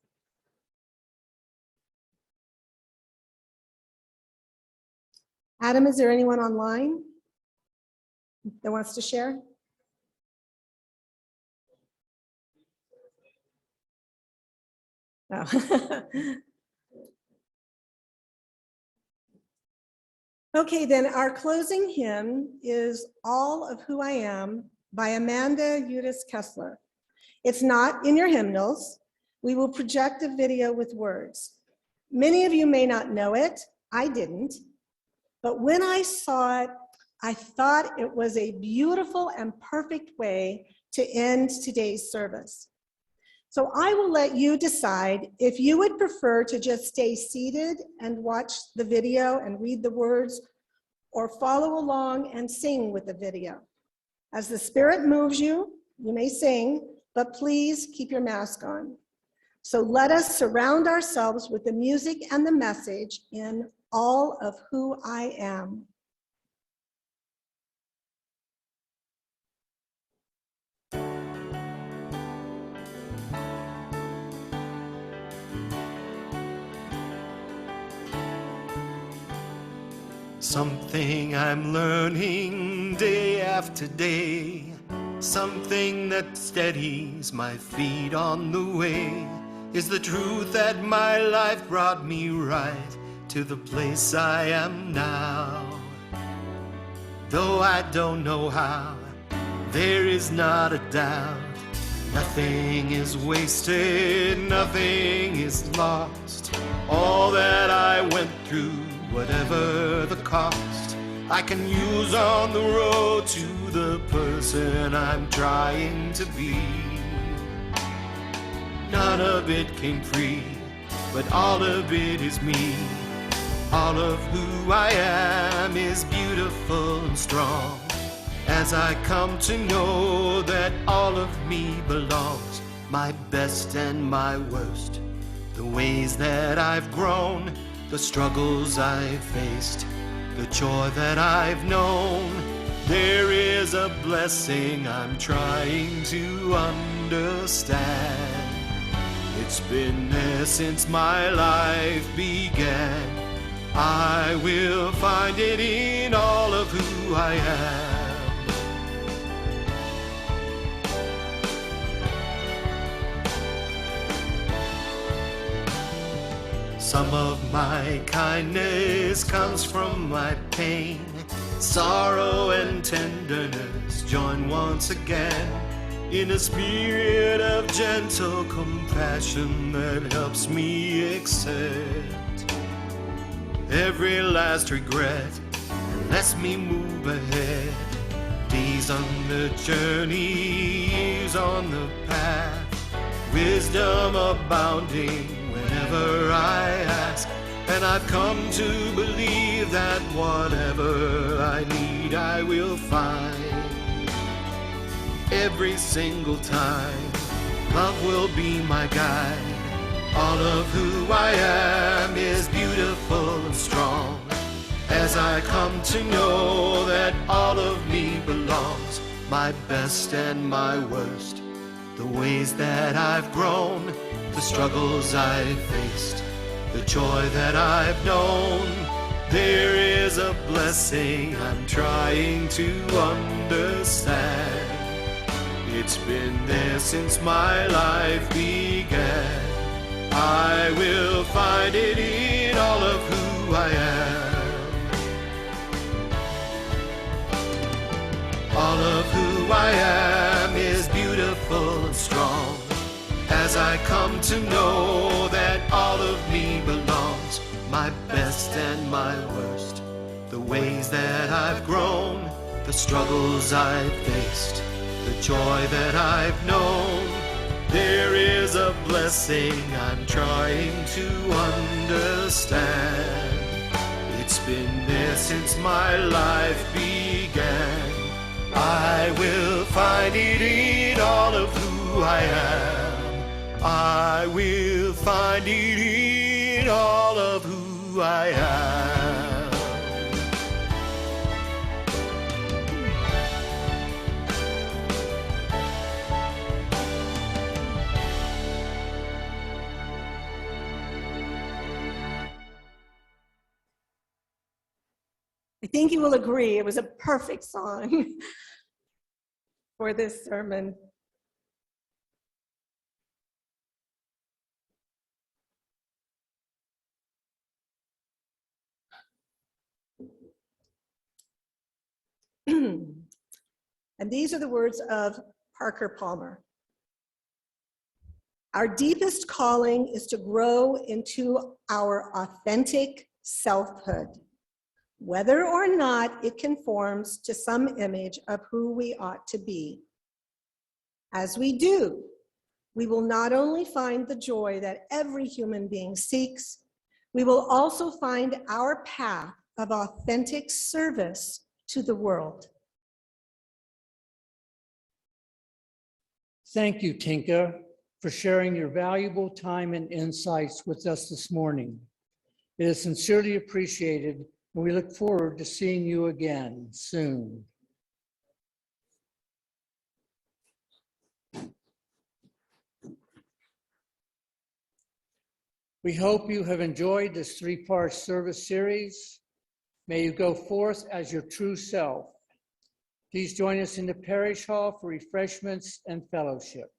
Adam, is there anyone online that wants to share? Oh. Okay, then our closing hymn is All of Who I Am by Amanda Eudice Kessler. It's not in your hymnals. We will project a video with words. Many of you may not know it. I didn't. But when I saw it, I thought it was a beautiful and perfect way to end today's service. So I will let you decide if you would prefer to just stay seated and watch the video and read the words, or follow along and sing with the video. As the Spirit moves you, you may sing, but please keep your mask on. So let us surround ourselves with the music and the message in All of Who I Am. Something I'm learning day after day, something that steadies my feet on the way, is the truth that my life brought me right to the place I am now. Though I don't know how, there is not a doubt, nothing is wasted, nothing is lost. All that I went through, whatever the cost, I can use on the road to the person I'm trying to be. None of it came free, but all of it is me. All of who I am is beautiful and strong, as I come to know that all of me belongs, my best and my worst, the ways that I've grown, the struggles I've faced, the joy that I've known. There is a blessing I'm trying to understand. It's been there since my life began. I will find it in all of who I am. Some of my kindness comes from my pain. Sorrow and tenderness join once again in a spirit of gentle compassion that helps me accept every last regret and lets me move ahead. Days on the journey, years on the path, wisdom abounding whenever I ask, and I've come to believe that whatever I need I will find. Every single time, love will be my guide. All of who I am is beautiful and strong, as I come to know that all of me belongs, my best and my worst, the ways that I've grown, the struggles I've faced, the joy that I've known. There is a blessing I'm trying to understand. It's been there since my life began. I will find it in all of who I am. All of who I am is beautiful and strong, as I come to know that all of me belongs, my best and my worst, the ways that I've grown, the struggles I've faced, the joy that I've known. There is a blessing I'm trying to understand. It's been there since my life began. I will find it in all of who I am. I will find it in all of who I am. I think you will agree it was a perfect song for this sermon. And these are the words of Parker Palmer. Our deepest calling is to grow into our authentic selfhood, whether or not it conforms to some image of who we ought to be. As we do, we will not only find the joy that every human being seeks, we will also find our path of authentic service to the world. Thank you, Tinka, for sharing your valuable time and insights with us this morning. It is sincerely appreciated, and we look forward to seeing you again soon. We hope you have enjoyed this three-part service series. May you go forth as your true self. Please join us in the parish hall for refreshments and fellowship.